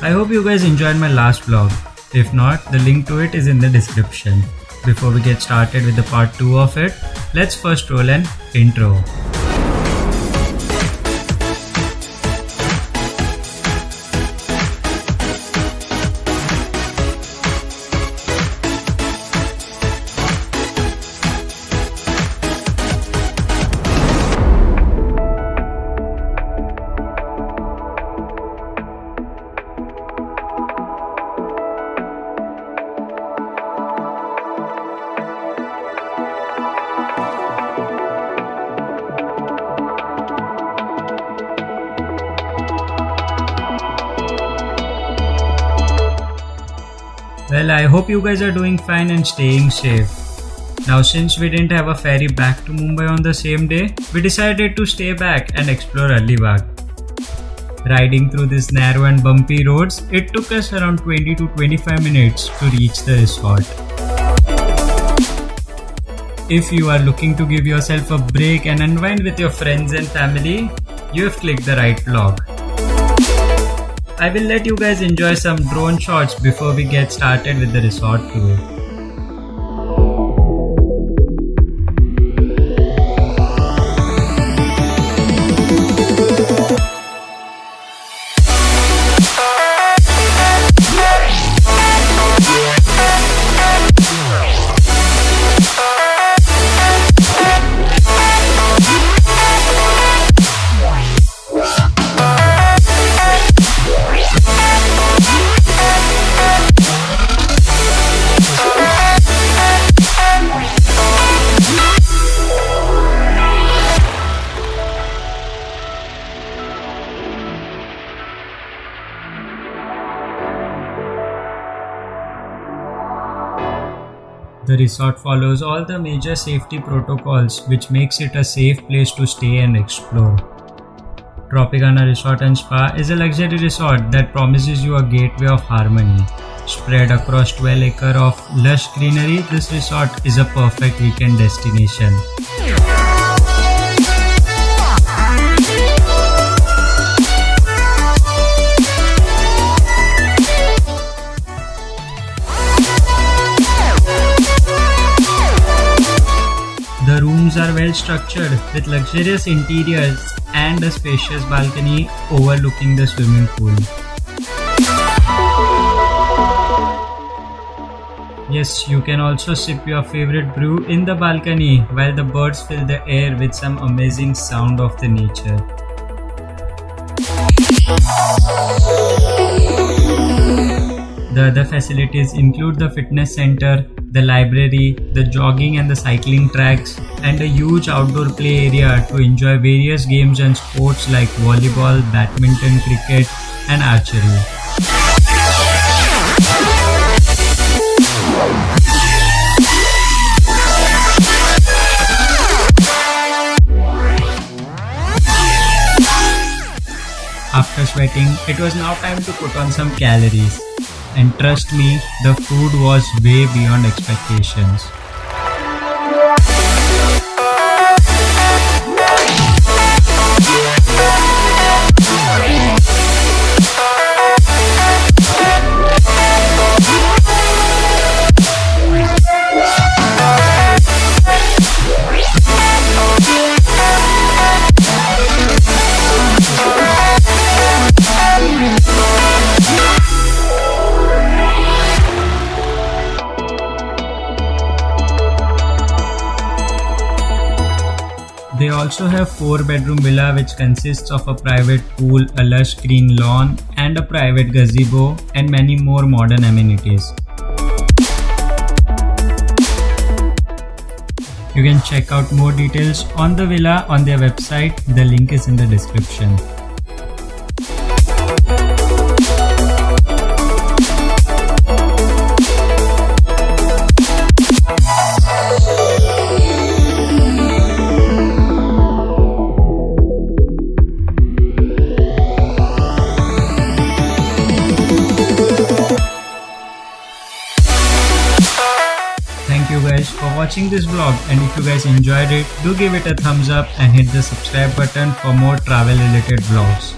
I hope you guys enjoyed my last vlog. If not, the link to it is in the description. Before we get started with the part 2 of it, let's first roll an intro. Well, I hope you guys are doing fine and staying safe. Now, since we didn't have a ferry back to Mumbai on the same day, we decided to stay back and explore Alibaug. Riding through these narrow and bumpy roads, it took us around 20 to 25 minutes to reach the resort. If you are looking to give yourself a break and unwind with your friends and family, you have clicked the right vlog. I will let you guys enjoy some drone shots before we get started with the resort tour. The resort follows all the major safety protocols, which makes it a safe place to stay and explore. Tropicana Resort and Spa is a luxury resort that promises you a gateway of harmony. Spread across 12 acres of lush greenery, this resort is a perfect weekend destination. The rooms are well structured with luxurious interiors and a spacious balcony overlooking the swimming pool. Yes, you can also sip your favorite brew in the balcony while the birds fill the air with some amazing sound of the nature. The other facilities include the fitness center, the library, the jogging and the cycling tracks, and a huge outdoor play area to enjoy various games and sports like volleyball, badminton, cricket, and archery. After sweating, it was now time to put on some calories. And trust me, the food was way beyond expectations. They also have 4-bedroom villa which consists of a private pool, a lush green lawn, and a private gazebo, and many more modern amenities. You can check out more details on the villa on their website. The link is in the description. Thank you guys for watching this vlog, and if you guys enjoyed it, do give it a thumbs up and hit the subscribe button for more travel related vlogs.